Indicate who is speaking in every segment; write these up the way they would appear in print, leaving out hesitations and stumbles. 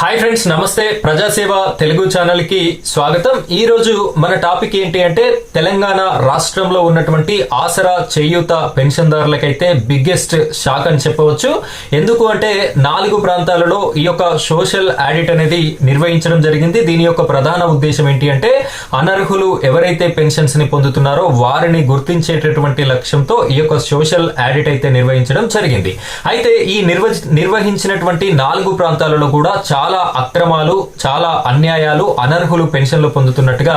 Speaker 1: Hi friends, నమస్తే. ప్రజాసేవ Telugu channel కి స్వాగతం. ఈ రోజు మన టాపిక్ ఏంటి అంటే తెలంగాణ రాష్ట్రంలో ఉన్నటువంటి ఆసరా చేయూత పెన్షన్దారులకైతే బిగ్గెస్ట్ షాక్ అని చెప్పవచ్చు. ఎందుకు అంటే 4 ప్రాంతాలలో ఈ యొక్క సోషల్ ఆడిట్ అనేది నిర్వహించడం జరిగింది. దీని యొక్క ప్రధాన ఉద్దేశం ఏంటి అంటే అనర్హులు ఎవరైతే పెన్షన్స్ ని పొందుతున్నారో వారిని గుర్తించేటటువంటి లక్ష్యంతో ఈ యొక్క సోషల్ ఆడిట్ అయితే నిర్వహించడం జరిగింది. అయితే ఈ నిర్వహించినటువంటి 4 ప్రాంతాలలో కూడా చాలా అక్రమాలు, చాలా అన్యాయాలు, అనర్హులు పెన్షన్లు పొందుతున్నట్టుగా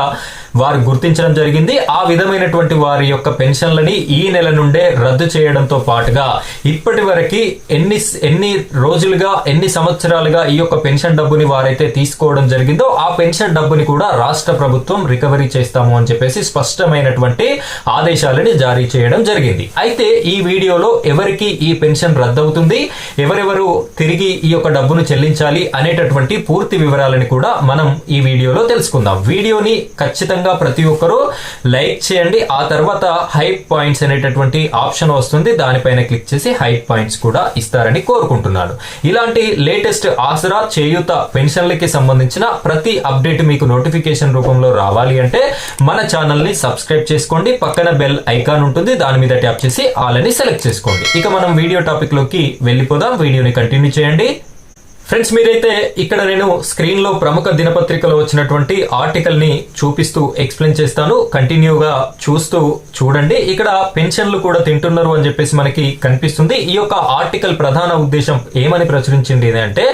Speaker 1: వారు గుర్తించడం జరిగింది. ఆ విధమైనటువంటి వారి యొక్క పెన్షన్లని ఈ నెల నుండే రద్దు చేయడంతో పాటుగా ఇప్పటి వరకు ఎన్ని రోజులుగా, ఎన్ని సంవత్సరాలుగా ఈ యొక్క పెన్షన్ డబ్బుని వారైతే తీసుకోవడం జరిగిందో ఆ పెన్షన్ డబ్బుని కూడా రాష్ట్ర ప్రభుత్వం రికవరీ చేస్తాము అని చెప్పేసి స్పష్టమైనటువంటి ఆదేశాలని జారీ చేయడం జరిగింది. అయితే ఈ వీడియోలో ఎవరికి ఈ పెన్షన్ రద్దవుతుంది, ఎవరెవరు తిరిగి ఈ యొక్క డబ్బును చెల్లించాలి అనేటటువంటి పూర్తి వివరాలని కూడా మనం ఈ వీడియోలో తెలుసుకుందాం. వీడియోని ఖచ్చితంగా ప్రతి ఒక్కరూ లైక్ చేయండి. ఆ తర్వాత హైప్ పాయింట్స్ అనేటటువంటి ఆప్షన్ వస్తుంది, దానిపైన క్లిక్ చేసి హైప్ పాయింట్స్ కూడా ఇస్తారని కోరుకుంటున్నాను. ఇలాంటి లేటెస్ట్ ఆసరా చేయూత పెన్షన్లకి సంబంధించిన ప్రతి అప్డేట్ మీకు నోటిఫికేషన్ రూపంలో రావాలి అంటే మన ఛానల్ ని సబ్స్క్రైబ్ చేసుకోండి. పక్కన బెల్ ఐకాన్ ఉంటుంది, దాని మీద ట్యాప్ చేసి ఆల్ అని సెలెక్ట్ చేసుకోండి. ఇక మనం వీడియో టాపిక్ లోకి వెళ్ళిపోదాం. వీడియోని కంటిన్యూ చేయండి. ఫ్రెండ్స్, మీరైతే ఇక్కడ నేను స్క్రీన్ లో ప్రముఖ దినపత్రికలో వచ్చినటువంటి ఆర్టికల్ ని చూపిస్తూ ఎక్స్ప్లెయిన్ చేస్తాను. కంటిన్యూగా చూస్తూ చూడండి. ఇక్కడ పెన్షన్లు కూడా తింటున్నారు అని చెప్పేసి మనకి కనిపిస్తుంది. ఈ యొక్క ఆర్టికల్ ప్రధాన ఉద్దేశం ఏమని ప్రచురించింది అంటే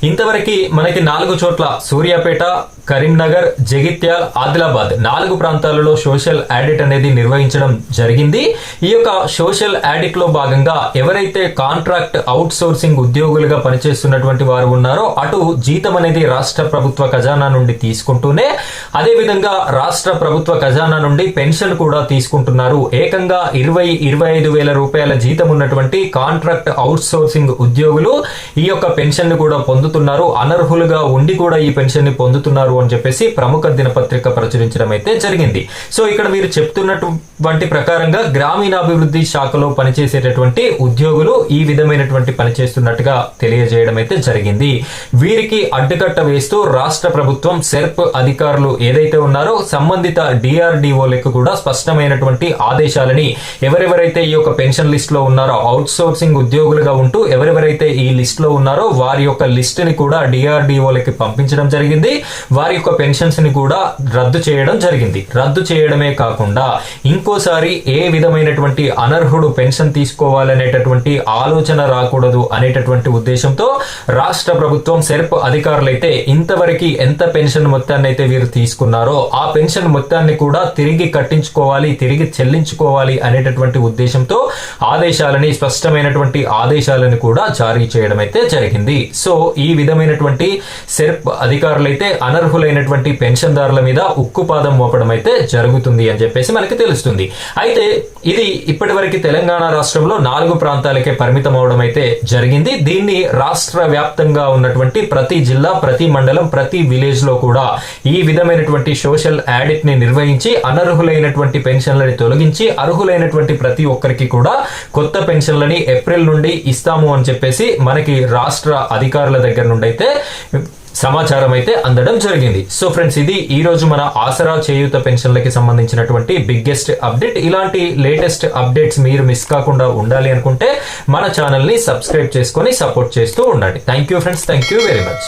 Speaker 1: ఇంతవరకు మనకి 4 చోట్ల సూర్యాపేట, కరీంనగర్, జగిత్యాల్, ఆదిలాబాద్ 4 ప్రాంతాలలో సోషల్ ఆడిట్ అనేది నిర్వహించడం జరిగింది. ఈ యొక్క సోషల్ ఆడిట్ లో భాగంగా ఎవరైతే కాంట్రాక్ట్ అవుట్ సోర్సింగ్ ఉద్యోగులుగా పనిచేస్తున్నటువంటి వారు ఉన్నారో అటు జీతం అనేది రాష్ట్ర ప్రభుత్వ ఖజానా నుండి తీసుకుంటూనే అదే విధంగా రాష్ట్ర ప్రభుత్వ ఖజానా నుండి పెన్షన్ కూడా తీసుకుంటున్నారు. ఏకంగా 25 వేల రూపాయల జీతం ఉన్నటువంటి కాంట్రాక్ట్ అవుట్ సోర్సింగ్ ఉద్యోగులు ఈ యొక్క పెన్షన్ ని కూడా పొందుతున్నారు. అనర్హులుగా ఉండి కూడా ఈ పెన్షన్ ని పొందుతున్నారు అని చెప్పేసి ప్రముఖ దినపత్రిక ప్రచురించడం అయితే జరిగింది. సో ఇక్కడ వీరు చెప్తున్నటువంటి ప్రకారంగా గ్రామీణాభివృద్ధి శాఖలో పనిచేసేటటువంటి ఉద్యోగులు ఈ విధమైనటువంటి పని చేస్తున్నట్టుగా తెలియజేయడం అయితే జరిగింది. వీరికి అడ్డుకట్ట వేస్తూ రాష్ట్ర ప్రభుత్వం సెర్ప్ అధికారులు ఏదైతే ఉన్నారో సంబంధిత డిఆర్డిఓలకు కూడా స్పష్టమైనటువంటి ఆదేశాలని ఎవరెవరైతే ఈ యొక్క పెన్షన్ లిస్ట్ లో ఉన్నారో అవుట్ సోర్సింగ్ ఉద్యోగులుగా ఉంటూ ఎవరెవరైతే ఈ లిస్ట్ లో ఉన్నారో వారి యొక్క లిస్ట్ ని కూడా డిఆర్డిఓలకి పంపించడం జరిగింది. వారి యొక్క పెన్షన్స్ ని కూడా రద్దు చేయడం జరిగింది. రద్దు చేయడమే కాకుండా ఇంకోసారి ఏ విధమైనటువంటి అనర్హుడు పెన్షన్ తీసుకోవాలనేటటువంటి ఆలోచన రాకూడదు అనేటటువంటి ఉద్దేశంతో రాష్ట్ర ప్రభుత్వం సెర్ప్ అధికారులైతే ఇంతవరకు ఎంత పెన్షన్ మొత్తాన్ని అయితే వీరు తీసుకున్నారో ఆ పెన్షన్ మొత్తాన్ని కూడా తిరిగి కట్టించుకోవాలి, తిరిగి చెల్లించుకోవాలి అనేటటువంటి ఉద్దేశంతో స్పష్టమైనటువంటి ఆదేశాలను కూడా జారీ చేయడం అయితే జరిగింది. సో ఈ విధమైనటువంటి సెర్ప్ అధికారులైతే అనర్హులైనటువంటి పెన్షన్దారుల మీద ఉక్కుపాదం మోపడం అయితే జరుగుతుంది అని చెప్పేసి మనకి తెలుస్తుంది. అయితే ఇది ఇప్పటి వరకు తెలంగాణ రాష్ట్రంలో 4 ప్రాంతాలకే పరిమితం అవడం అయితే జరిగింది. దీన్ని రాష్ట్ర వ్యాప్తంగా ఉన్నటువంటి ప్రతి జిల్లా, ప్రతి మండలం, ప్రతి విలేజ్ లో కూడా ఈ విధమైనటువంటి సోషల్ ఆడిట్ ని నిర్వహించి అనర్హులైనటువంటి పెన్షన్లని తొలగించి అర్హులైనటువంటి ప్రతి ఒక్కరికి కూడా కొత్త పెన్షన్లని ఏప్రిల్ నుండి ఇస్తాము అని చెప్పేసి మనకి రాష్ట్ర అధికారుల దగ్గర నుండి అయితే సమాచారం అయితే అందడం జరిగింది. సో ఫ్రెండ్స్, ఇది ఈ రోజు మన ఆసరా చేయూత పెన్షన్లకి సంబంధించినటువంటి బిగ్గెస్ట్ అప్డేట్. ఇలాంటి లేటెస్ట్ అప్డేట్స్ మీరు మిస్ కాకుండా ఉండాలి అనుకుంటే మన ఛానల్ ని సబ్స్క్రైబ్ చేసుకొని సపోర్ట్ చేస్తూ ఉండండి. Thank you friends, thank you very much.